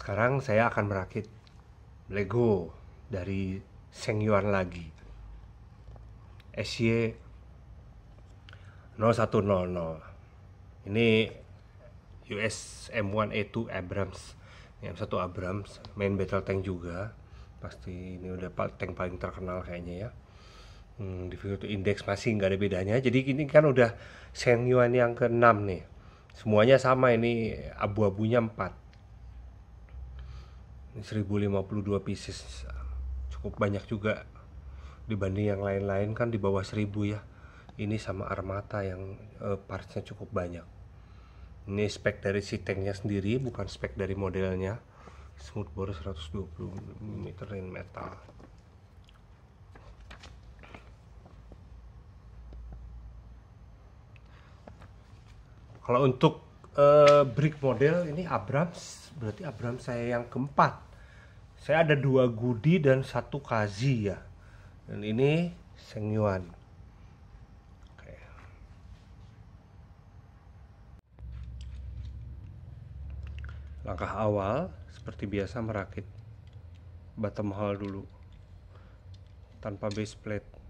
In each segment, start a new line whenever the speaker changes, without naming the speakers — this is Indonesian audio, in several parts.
Sekarang saya akan merakit Lego dari Sengyuan lagi, SY0100. Ini US M1A2 Abrams. M1 Abrams, main battle tank juga. Pasti ini udah tank paling terkenal kayaknya ya. Difficulty index masih nggak ada bedanya. Jadi ini kan udah Sengyuan yang ke-6 nih. Semuanya sama, ini abu-abunya 4. Ini 1052 pieces. Cukup banyak juga dibanding yang lain-lain, kan di bawah 1000 ya. Ini sama Armata yang partsnya cukup banyak. Ini spek dari si tanknya sendiri, bukan spek dari modelnya. Smoothbore 120 mm in metal. Kalau untuk brick model ini Abrams, berarti Abrams saya yang keempat. Saya ada 2 Goody dan 1 Kazi ya. Dan ini Sengyuan. Oke. Langkah awal seperti biasa merakit bottom hull dulu tanpa base plate.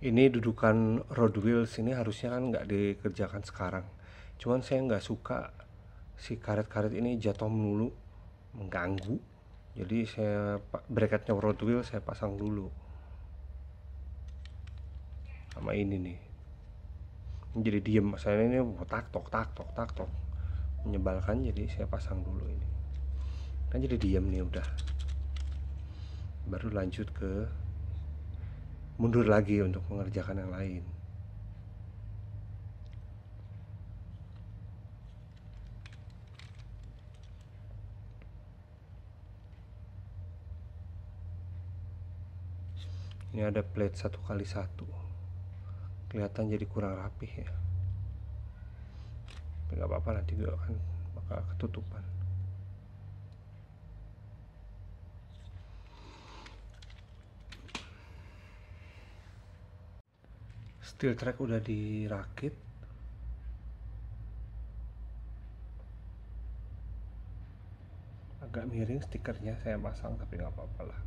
Ini dudukan road wheels ini harusnya kan nggak dikerjakan sekarang. Cuman saya nggak suka si karet-karet ini jatuh melulu, mengganggu. Jadi saya bracketnya road wheel saya pasang dulu. Sama ini nih. Ini jadi diem. Saya ini tak tok tak tok tak tok. Menyebalkan, jadi saya pasang dulu ini. Kan jadi diem nih udah. Baru lanjut ke mundur lagi untuk mengerjakan yang lain. Ini ada plate 1x1, kelihatan jadi kurang rapih ya. Tapi nggak apa-apa, nanti juga kan bakal ketutupan. Steel track udah dirakit. Agak miring stikernya saya pasang, tapi nggak apa-apa lah.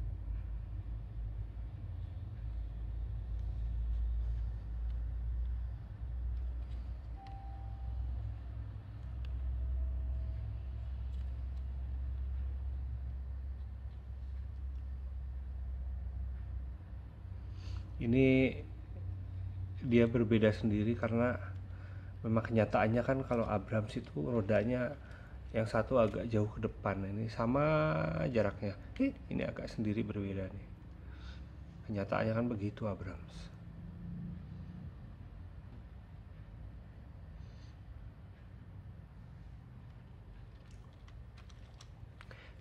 Ini dia berbeda sendiri karena memang kenyataannya kan kalau Abrams itu rodanya yang satu agak jauh ke depan, ini sama jaraknya. Ini agak sendiri berbeda nih. Kenyataannya kan begitu Abrams.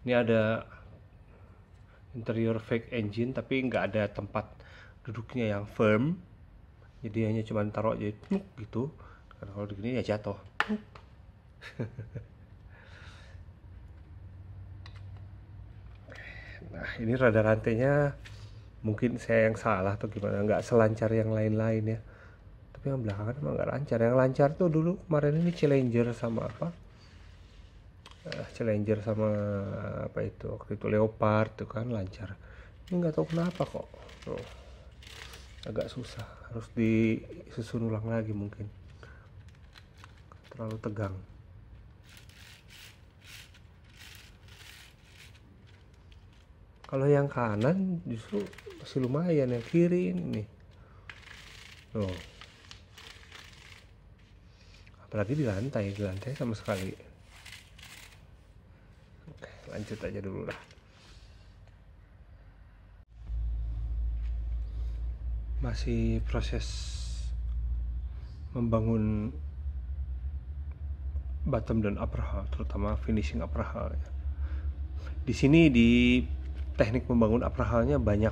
Ini ada interior fake engine tapi nggak ada tempat duduknya yang firm, jadi hanya cuma taruh aja gitu. Karena kalau begini ya jatuh. Nah ini rada rantainya mungkin saya yang salah atau gimana, nggak selancar yang lain-lain ya. Tapi yang belakangan emang nggak lancar. Yang lancar tuh dulu kemarin ini Challenger sama apa, Challenger sama apa itu waktu itu Leopard tuh kan lancar. Ini nggak tahu kenapa kok tuh, agak susah, harus disusun ulang lagi, mungkin terlalu tegang. Kalau yang kanan justru masih lumayan, yang kiri ini loh, apalagi di lantai sama sekali. Oke, lanjut aja dulu lah. masih proses membangun bottom dan upper hull, terutama finishing upper hull ya. Di sini di teknik membangun upper hull-nya banyak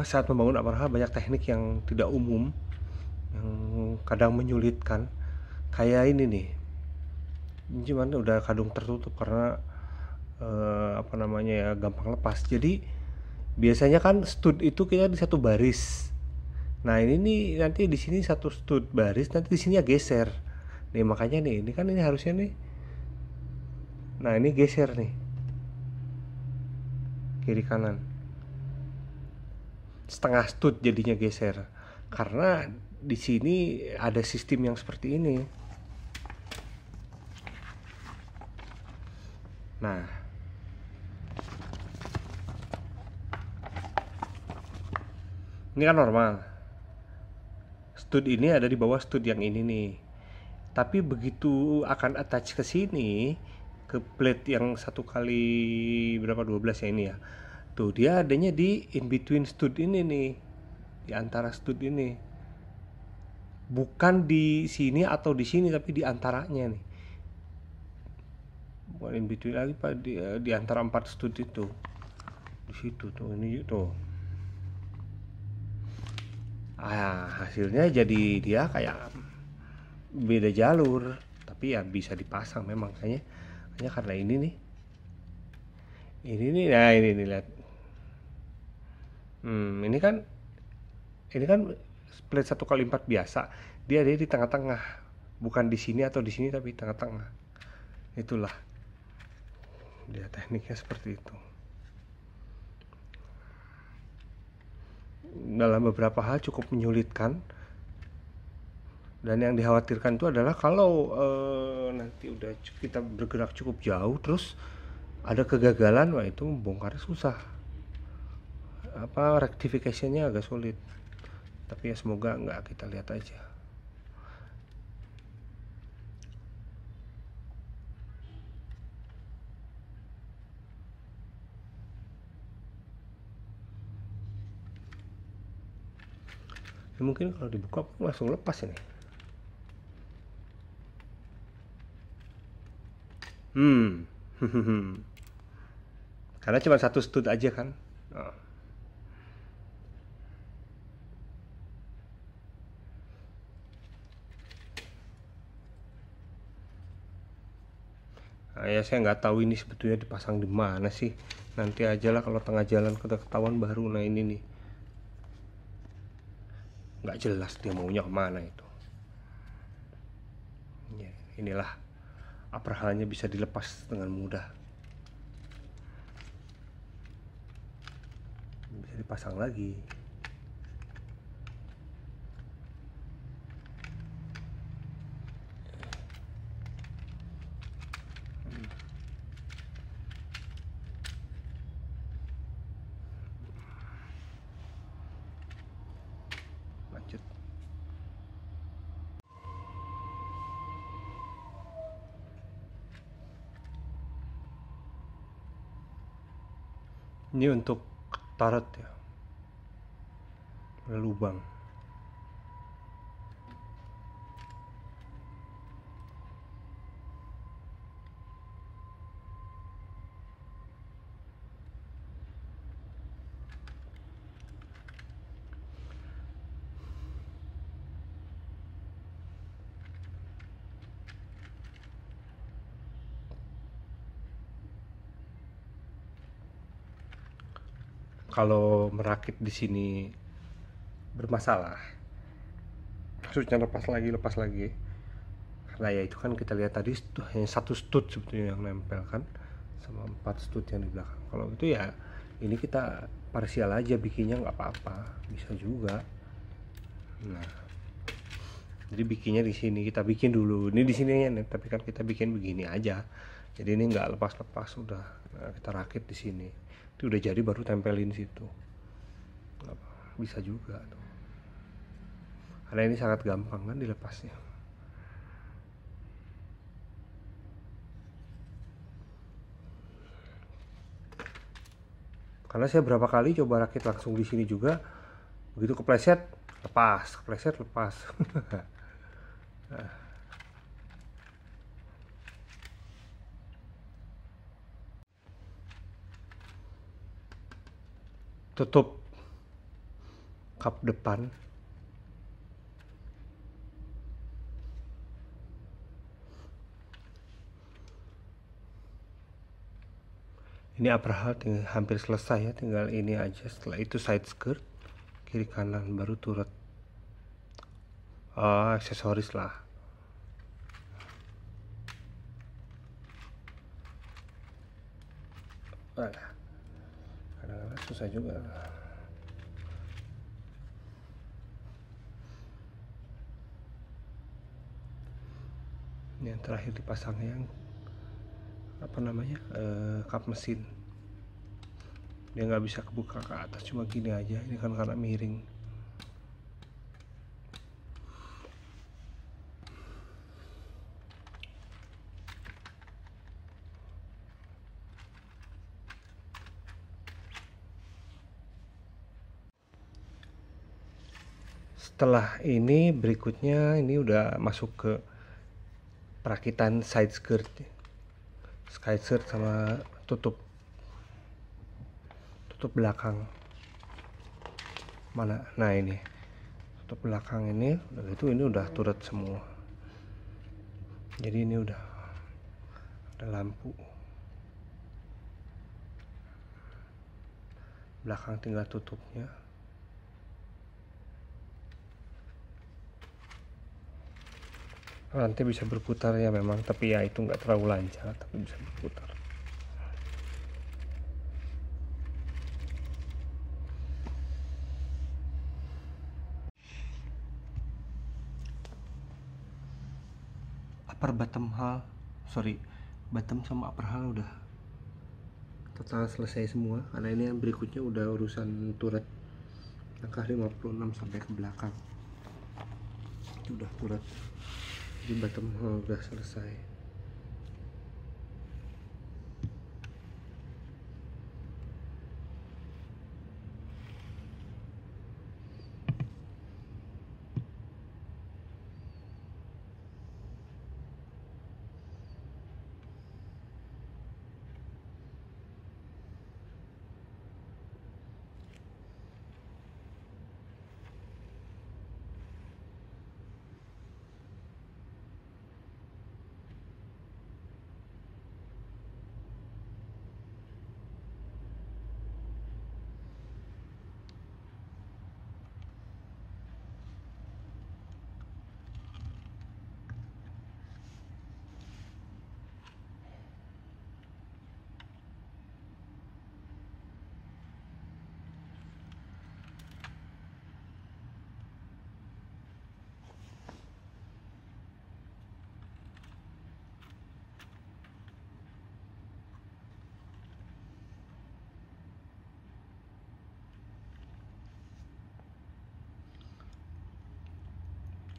saat membangun upper hull banyak teknik yang tidak umum, yang kadang menyulitkan. Kayak ini nih, ini cuman udah kadung tertutup karena gampang lepas. Jadi biasanya kan stud itu kita di satu baris. Nah ini nih nanti di sini satu stud baris, nanti di sini ya geser. Nih makanya nih, ini harusnya nih. Nah ini geser nih, kiri kanan. Setengah stud jadinya geser karena di sini ada sistem yang seperti ini. Nah, ini kan normal. Stud ini ada di bawah stud yang ini nih. Tapi begitu akan attach ke sini, ke plate yang 1 kali berapa 12 ya ini ya. Tuh dia adanya di in between stud ini nih. Di antara stud ini. Bukan di sini atau di sini tapi di antaranya nih. Bukan in between lagi Pak, di antara 4 stud itu. Di situ tuh, ini tuh. Hasilnya jadi dia kayak beda jalur, tapi ya bisa dipasang memang kayaknya karena ini nih, nah ini nih lihat, ini kan split 1x4 biasa, dia ada di tengah-tengah, bukan di sini atau di sini tapi di tengah-tengah. Itulah dia tekniknya seperti itu. Dalam beberapa hal cukup menyulitkan, dan yang dikhawatirkan itu adalah kalau nanti udah kita bergerak cukup jauh terus ada kegagalan, wah itu bongkarnya susah, rectification-nya agak sulit. Tapi ya semoga enggak, kita lihat aja. Ya, mungkin kalau dibuka langsung lepas ini. Karena cuma satu stud aja kan. Nah, ya saya nggak tahu ini sebetulnya dipasang di mana sih. Nanti aja lah kalau tengah jalan ketahuan baru. Nah ini nih, nggak jelas dia maunya kemana itu. Ya, inilah upper hull-nya bisa dilepas dengan mudah. Bisa dipasang lagi. Lanjut. Ini untuk turret ya, ada lubang. Kalau merakit di sini bermasalah, maksudnya lepas lagi, karena ya itu kan kita lihat tadi hanya satu stud sebetulnya yang nempel kan, sama 4 stud yang di belakang. Kalau itu ya ini kita parsial aja bikinnya, nggak apa-apa, bisa juga. Nah, jadi bikinnya di sini, kita bikin dulu ini di sini ya, tapi kan kita bikin begini aja. Jadi ini nggak lepas-lepas, udah kita rakit di sini. Itu udah jadi baru tempelin situ. Bisa juga tuh. Karena ini sangat gampang kan dilepasnya. Karena saya berapa kali coba rakit langsung di sini juga, begitu kepleset lepas, kepleset lepas. Tutup kap depan. Ini upper hull hampir selesai ya, tinggal ini aja. Setelah itu side skirt kiri kanan, baru turret. Aksesoris lah. Kadang-kadang susah juga. Ini yang terakhir dipasang yang apa namanya, kap mesin. Dia nggak bisa kebuka ke atas, cuma gini aja. Ini kan karena miring. Setelah ini berikutnya ini udah masuk ke perakitan side skirt sama tutup belakang. Mana? Nah ini tutup belakang ini udah gitu, ini udah turret semua. Jadi ini udah ada lampu. Belakang tinggal tutupnya. Nanti bisa berputar ya memang, tapi ya itu nggak terlalu lancar, tapi bisa berputar. Bottom sama upper hull udah total selesai semua, karena ini yang berikutnya udah urusan turret langkah 56 sampai ke belakang. Itu udah turret, jadi bottom hull udah selesai.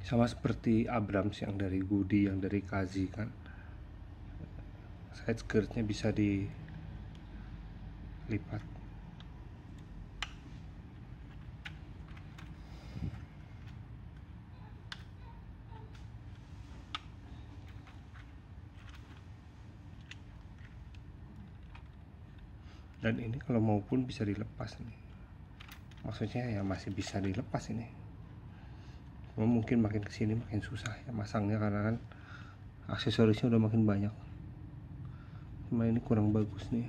Sama seperti Abrams yang dari Goody, yang dari Kazi kan, side skirtnya bisa dilipat. Dan ini kalau mau pun bisa dilepas nih, maksudnya ya masih bisa dilepas ini. Cuma mungkin makin kesini makin susah ya masangnya, karena kan aksesorisnya udah makin banyak. Cuma ini kurang bagus nih.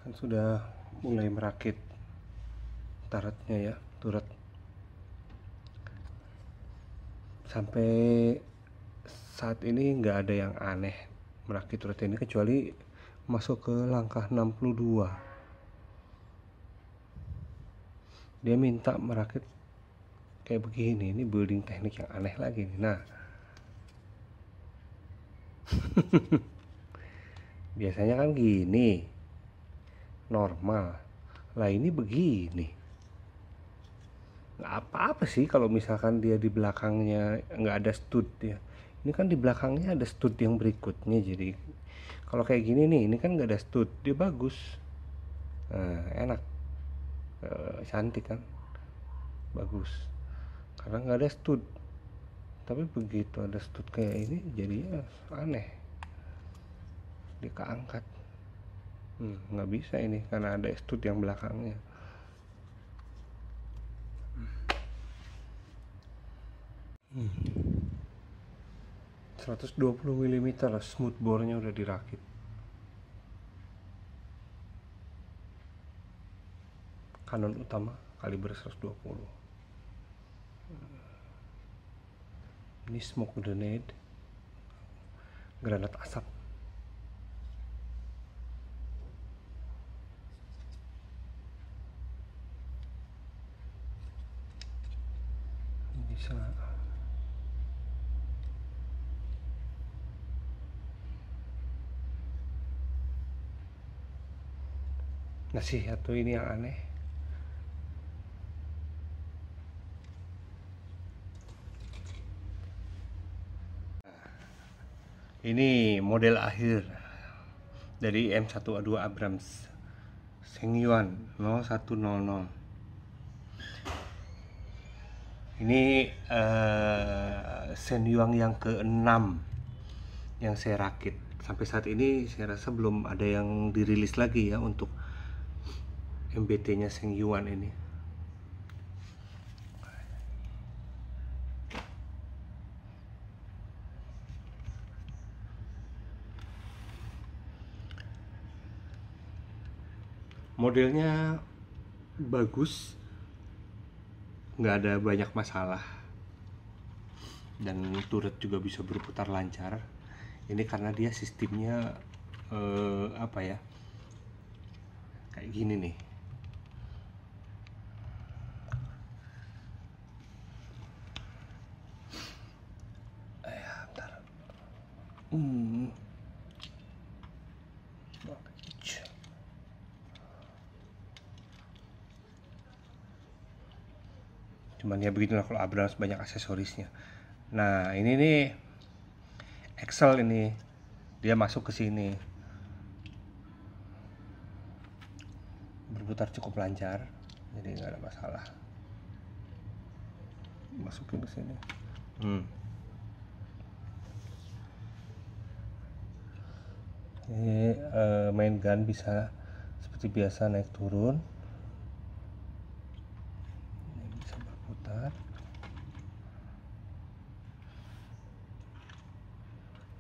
Kan sudah mulai merakit turretnya ya, turret. Sampai saat ini nggak ada yang aneh merakit turret ini, kecuali masuk ke langkah 62. Dia minta merakit kayak begini. Ini building teknik yang aneh lagi nih. Nah biasanya kan gini, normal lah, ini begini. nggak apa-apa sih kalau misalkan dia di belakangnya nggak ada stud ya. Ini kan di belakangnya ada stud yang berikutnya, jadi kalau kayak gini nih, ini kan nggak ada stud, dia bagus. Nah, enak. Cantik kan, bagus, karena nggak ada stud. Tapi begitu ada stud kayak ini jadinya aneh, dia keangkat. Nggak bisa ini karena ada stud yang belakangnya. 120 mm smooth bore-nya udah dirakit. Kanon utama kaliber 120. Ini smoke grenade, granat asap. Bisa nasihat tuh, ini yang aneh. Ini model akhir dari M1A2 Abrams Sengyuan 0100. Ini Shenyuan yang ke-6 yang saya rakit. Sampai saat ini saya rasa belum ada yang dirilis lagi ya untuk MBT-nya Sengyuan ini. Modelnya bagus, nggak ada banyak masalah, dan turret juga bisa berputar lancar. Ini karena dia sistemnya apa ya, kayak gini nih. Bentar. Cuman ya begitulah kalau Abrams, banyak aksesorisnya. Nah ini nih Excel, ini dia masuk ke sini, berputar cukup lancar, jadi nggak ada masalah. Masukin ke sini. Ini main gun bisa seperti biasa naik turun. Ini bisa berputar.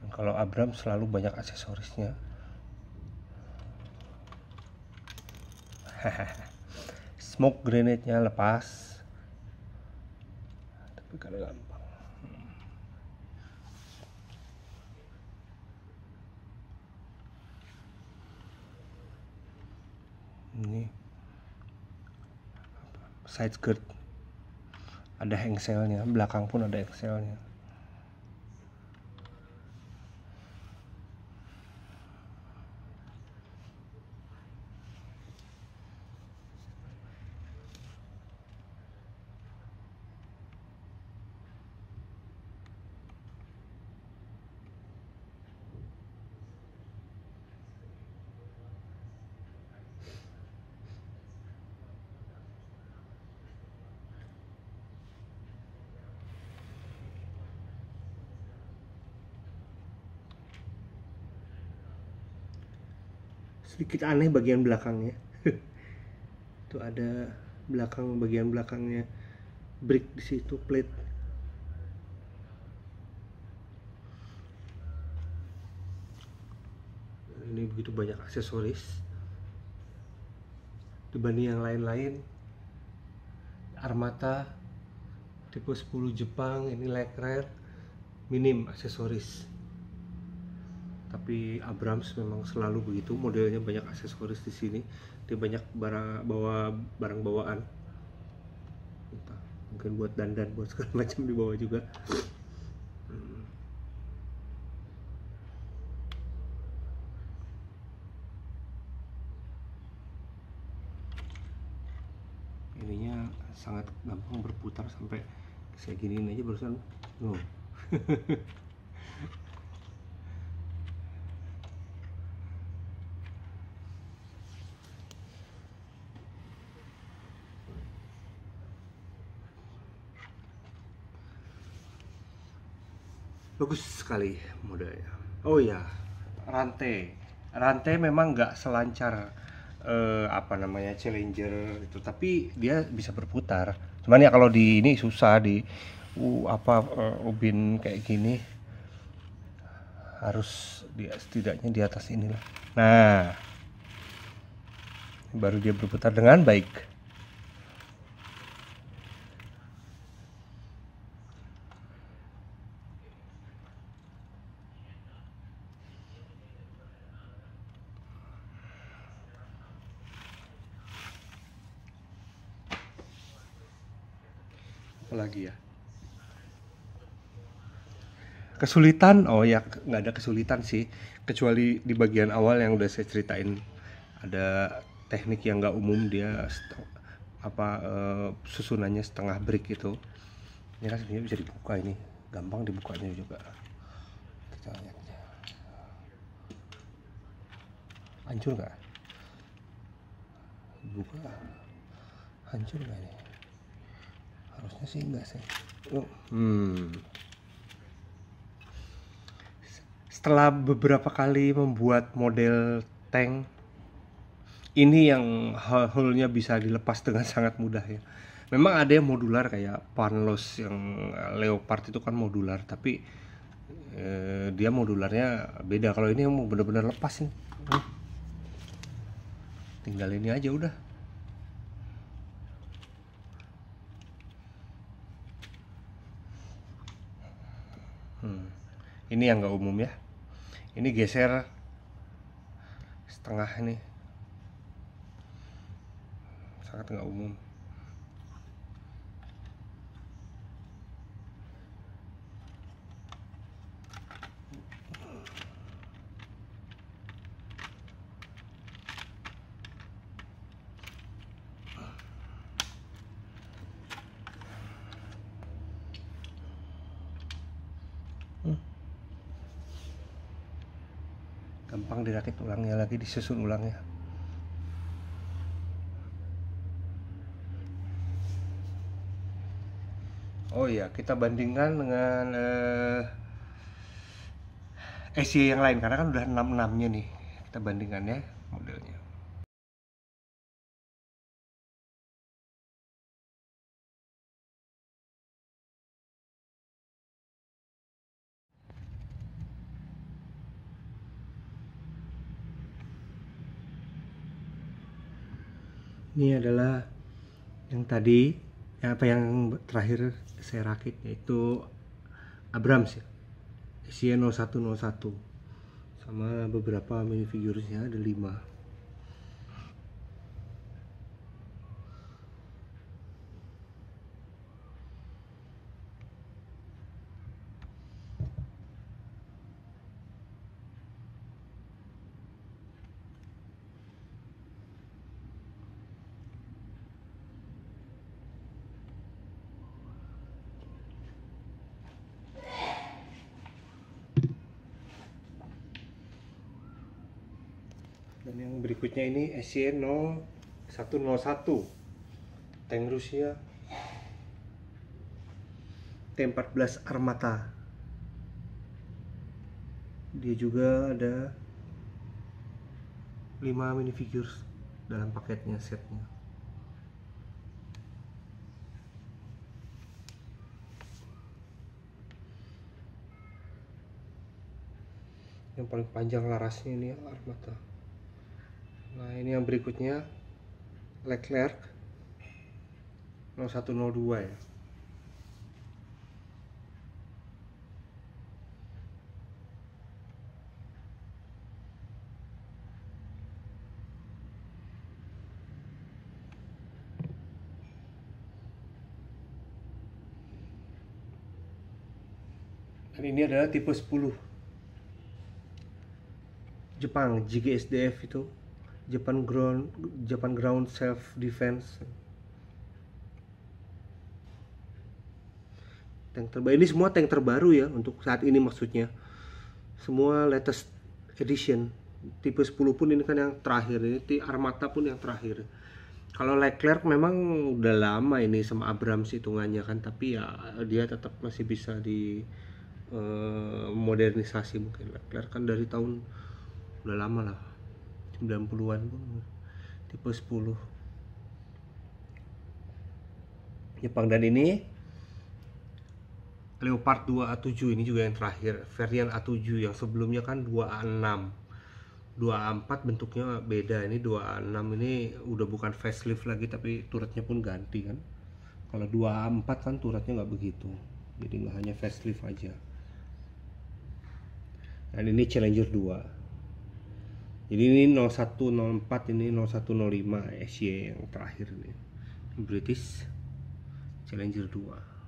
Dan kalau Abrams selalu banyak aksesorisnya. Smoke grenade-nya lepas, tapi kan gampang. Ini side skirt, ada hengselnya, belakang pun ada hengselnya. Sedikit aneh bagian belakangnya. Itu ada bagian belakangnya brick di situ, plate. Ini begitu banyak aksesoris dibanding yang lain-lain. Armata tipe 10 Jepang, ini like rare, minim aksesoris. Tapi Abrams memang selalu begitu, modelnya banyak aksesoris di sini. Dia banyak bawa barang bawaan, mungkin buat dandan, buat segala macam dibawa juga. Ininya sangat gampang berputar sampai saya giniin aja barusan. No. Bagus sekali modelnya. Oh ya, rantai memang nggak selancar apa namanya Challenger itu, tapi dia bisa berputar. Cuman ya kalau di ini susah di ubin kayak gini, harus setidaknya di atas inilah. Nah, baru dia berputar dengan baik. Apalagi ya, kesulitan, oh ya nggak ada kesulitan sih, kecuali di bagian awal yang udah saya ceritain, ada teknik yang nggak umum, dia susunannya setengah brick itu. Ini kan sebenarnya bisa dibuka, ini gampang dibukanya juga. Kita lihat aja. Hancur nggak? Buka, hancur nggak ini? Harusnya sih enggak sih. Setelah beberapa kali membuat model tank ini, yang hullnya bisa dilepas dengan sangat mudah ya. Memang ada yang modular kayak Panlos yang Leopard itu kan modular, tapi dia modularnya beda. Kalau ini mau benar-benar lepas nih, tinggal ini aja udah. Ini yang nggak umum ya. Ini geser setengah, ini sangat nggak umum. Gampang dirakit ulangnya lagi, disusun ulangnya. Oh iya, kita bandingkan dengan SY yang lain karena kan udah 66-nya nih. Kita bandingkan ya modelnya. Ini adalah yang tadi, yang terakhir saya rakit, yaitu Abrams ya, SY 0101, sama beberapa minifiguresnya, ada 5. Dan yang berikutnya ini SY 0101, tank Rusia T-14 Armata. Dia juga ada 5 minifigures dalam paketnya, setnya. Yang paling panjang larasnya ini Armata. Nah, ini yang berikutnya Leclerc 0102 ya. Dan ini adalah tipe 10 Jepang, JGSDF itu, Japan Ground Self Defense. tank terbaru. Ini semua tank terbaru ya untuk saat ini, maksudnya semua latest edition. Tipe 10 pun ini kan yang terakhir, ini Armata pun yang terakhir. Kalau Leclerc memang udah lama ini sama Abrams hitungannya kan, tapi ya dia tetap masih bisa di modernisasi. Mungkin Leclerc kan dari tahun udah lama lah, 90-an pun tipe 10 Jepang. Dan ini Leopard 2A7, ini juga yang terakhir, varian A7. Yang sebelumnya kan 2A6, 2A4 bentuknya beda. Ini 2A6 ini udah bukan facelift lagi, tapi turretnya pun ganti kan. Kalau 2A4 kan turretnya nggak begitu, jadi nggak hanya facelift aja. Dan ini Challenger 2. Jadi ini 0104, ini 0105 SY yang terakhir ini, British Challenger 2.